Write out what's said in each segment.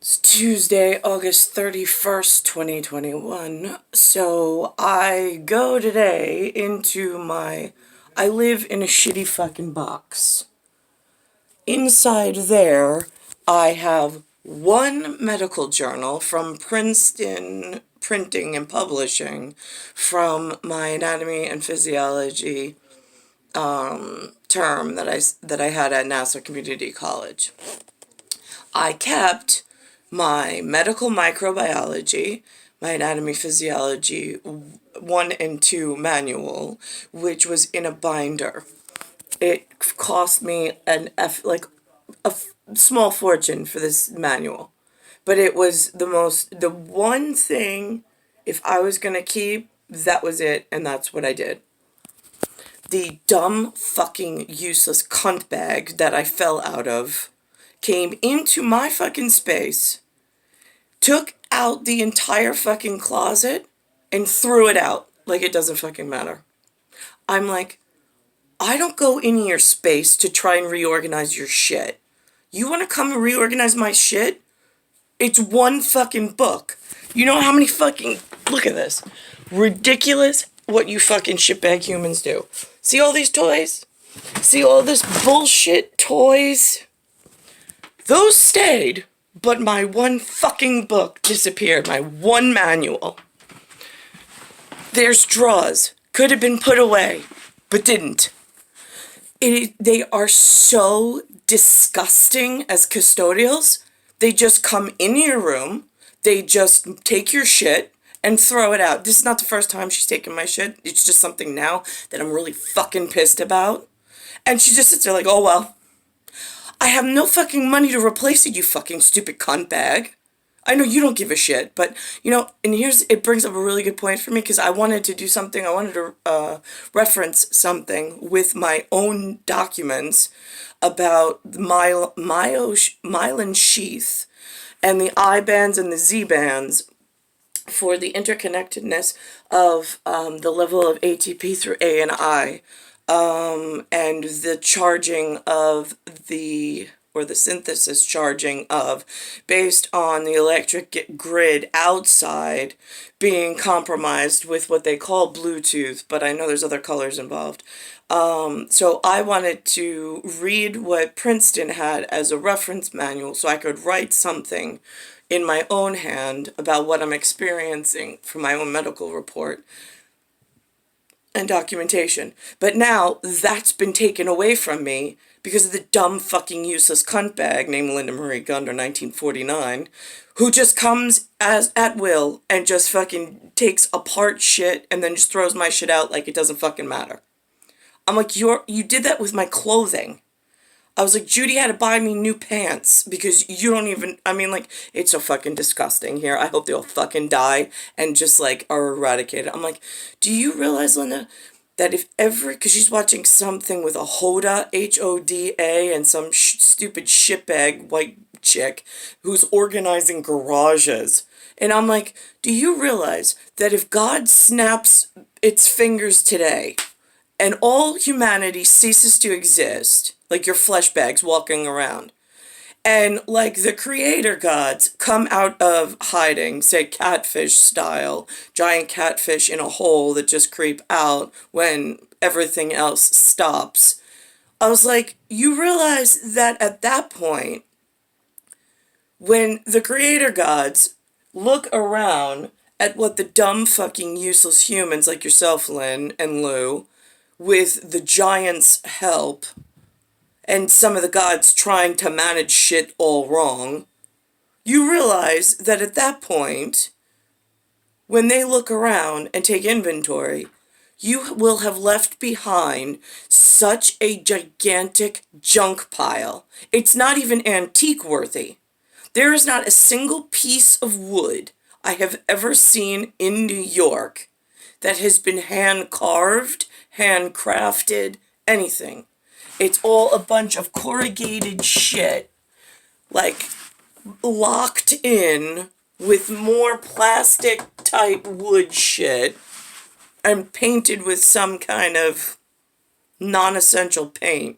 It's Tuesday, August 31st, 2021. So I go today into I live in a shitty fucking box. Inside there, I have one medical journal from Princeton Printing and Publishing from my anatomy and physiology term that I had at Nassau Community College. I kept my medical microbiology, my anatomy physiology 1 and 2 manual, which was in a binder. It cost me a small fortune for this manual. But it was the one thing, if I was going to keep, that was it, and that's what I did. The dumb, fucking, useless cunt bag that I fell out of came into my fucking space, took out the entire fucking closet, and threw it out like it doesn't fucking matter. I'm like, I don't go in your space to try and reorganize your shit. You want to come and reorganize my shit? It's one fucking book. You know how many fucking... Look at this. Ridiculous what you fucking shitbag humans do. See all these toys? See all this bullshit toys? Those stayed, but my one fucking book disappeared. My one manual. There's drawers. Could have been put away, but didn't. They are so disgusting as custodials. They just come in your room. They just take your shit and throw it out. This is not the first time she's taken my shit. It's just something now that I'm really fucking pissed about. And she just sits there like, oh well. I have no fucking money to replace it, you fucking stupid cunt bag. I know you don't give a shit, but, and it brings up a really good point for me, because I wanted to do something, I wanted to reference something with my own documents about the MYLIN sheath and the I bands and the Z bands for the interconnectedness of the level of ATP through A and I. And the charging of the synthesis charging of, based on the electric grid outside being compromised with what they call Bluetooth, but I know there's other colors involved. So I wanted to read what Princeton had as a reference manual so I could write something in my own hand about what I'm experiencing for my own medical report and documentation. But now that's been taken away from me because of the dumb fucking useless cunt bag named Linda Marie Gunder, 1949, who just comes at will and just fucking takes apart shit and then just throws my shit out like it doesn't fucking matter. I'm like, you did that with my clothing. I was like, Judy had to buy me new pants because you don't even, it's so fucking disgusting here. I hope they all fucking die and just, are eradicated. I'm like, do you realize, Linda, that because she's watching something with a Hoda, Hoda, and some stupid shitbag white chick who's organizing garages. And I'm like, do you realize that if God snaps its fingers today and all humanity ceases to exist, like your flesh bags walking around, and the creator gods come out of hiding, say catfish style, giant catfish in a hole that just creep out when everything else stops. I was like, you realize that at that point, when the creator gods look around at what the dumb fucking useless humans like yourself, Lynn and Lou, with the giants' help, and some of the gods trying to manage shit all wrong, you realize that at that point, when they look around and take inventory, you will have left behind such a gigantic junk pile. It's not even antique worthy. There is not a single piece of wood I have ever seen in New York that has been hand-carved, handcrafted, anything. It's all a bunch of corrugated shit, locked in with more plastic-type wood shit and painted with some kind of non-essential paint.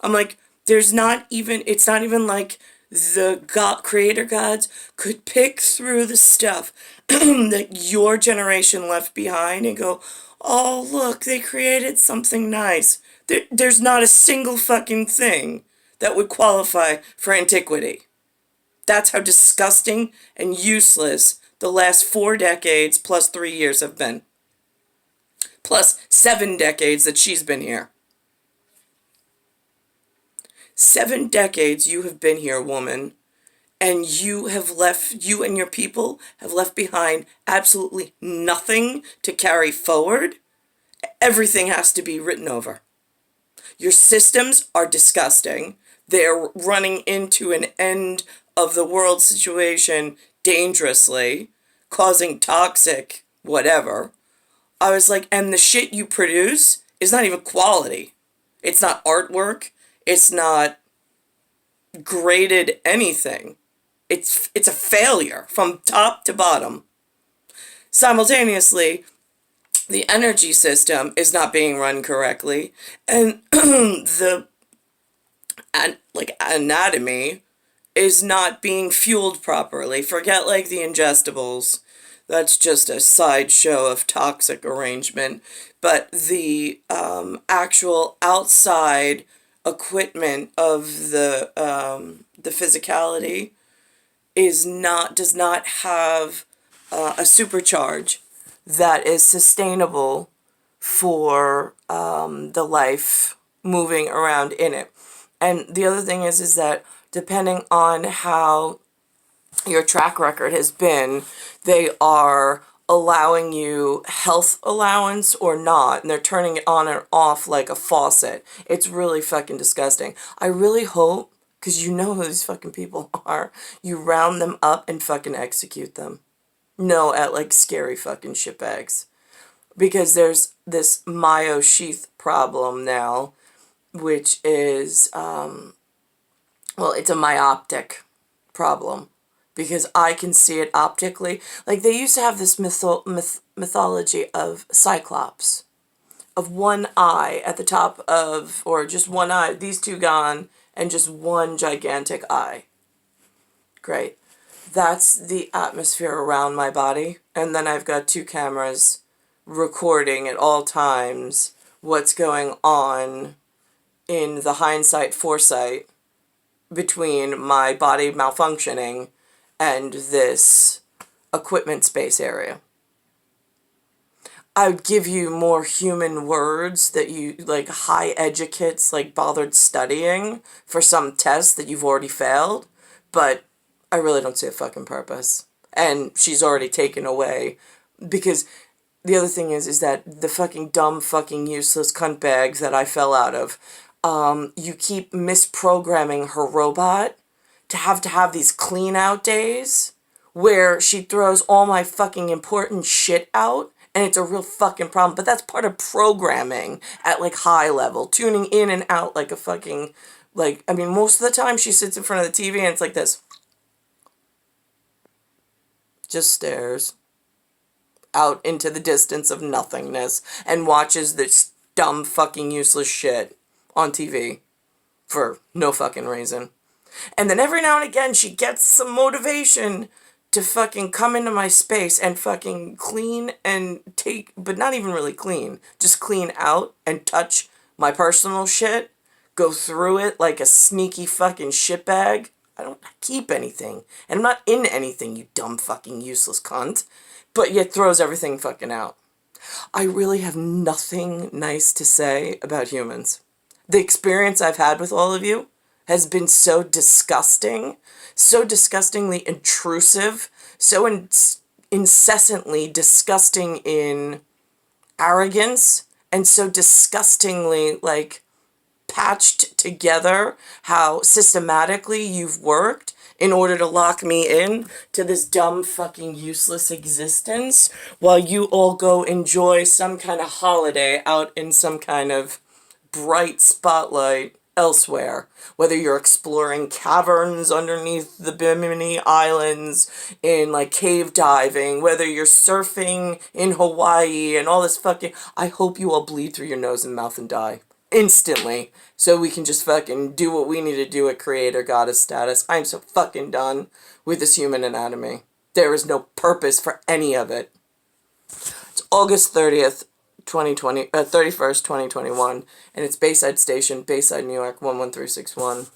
I'm like, it's not even like the creator gods could pick through the stuff that your generation left behind and go, oh, look, they created something nice. There's not a single fucking thing that would qualify for antiquity. That's how disgusting and useless the last 4 decades plus 3 years have been. Plus 7 decades that she's been here. 7 decades you have been here, woman, and you and your people have left behind absolutely nothing to carry forward. Everything has to be written over. Your systems are disgusting. They're running into an end of the world situation dangerously, causing toxic whatever. I was like, and the shit you produce is not even quality. It's not artwork. It's not graded anything. It's a failure from top to bottom. Simultaneously, the energy system is not being run correctly, and the anatomy is not being fueled properly. Forget like the ingestibles. That's just a sideshow of toxic arrangement. But the actual outside equipment of the physicality does not have a supercharge that is sustainable for the life moving around in it. And the other thing is that depending on how your track record has been, they are allowing you health allowance or not, and they're turning it on and off like a faucet. It's really fucking disgusting. I really hope, because you know who these fucking people are, you round them up and fucking execute them. No, at like scary fucking shitbags. Because there's this sheath problem now, which is, it's a myopic problem. Because I can see it optically. Like, they used to have this mythology of Cyclops. Of one eye at the top of, or just one eye, these two gone, and just one gigantic eye. Great. That's the atmosphere around my body. And then I've got 2 cameras recording at all times what's going on in the hindsight foresight between my body malfunctioning and this equipment space area. I would give you more human words that you, like, high educates, like, bothered studying for some test that you've already failed, but I really don't see a fucking purpose. And she's already taken away, because the other thing is that the fucking dumb fucking useless cunt bags that I fell out of, you keep misprogramming her robot to have these clean out days where she throws all my fucking important shit out, and it's a real fucking problem. But that's part of programming at like high level, tuning in and out like a fucking, like, I mean, most of the time she sits in front of the TV and it's like this. Just stares out into the distance of nothingness and watches this dumb fucking useless shit on TV for no fucking reason. And then every now and again, she gets some motivation to fucking come into my space and fucking clean and take, but not even really clean, just clean out and touch my personal shit, go through it like a sneaky fucking shitbag. I don't keep anything, and I'm not in anything, you dumb fucking useless cunt, but yet throws everything fucking out. I really have nothing nice to say about humans. The experience I've had with all of you has been so disgusting, so disgustingly intrusive, so incessantly disgusting in arrogance, and so disgustingly, like, patched together how systematically you've worked in order to lock me in to this dumb fucking useless existence while you all go enjoy some kind of holiday out in some kind of bright spotlight elsewhere, whether you're exploring caverns underneath the Bimini Islands, in like cave diving, whether you're surfing in Hawaii and all this fucking, I hope you all bleed through your nose and mouth and die. instantly, so we can just fucking do what we need to do at creator goddess status. I'm so fucking done with this human anatomy. There is no purpose for any of it. It's August 30th, 31st, 2021, and it's Bayside Station, Bayside, New York, 11361.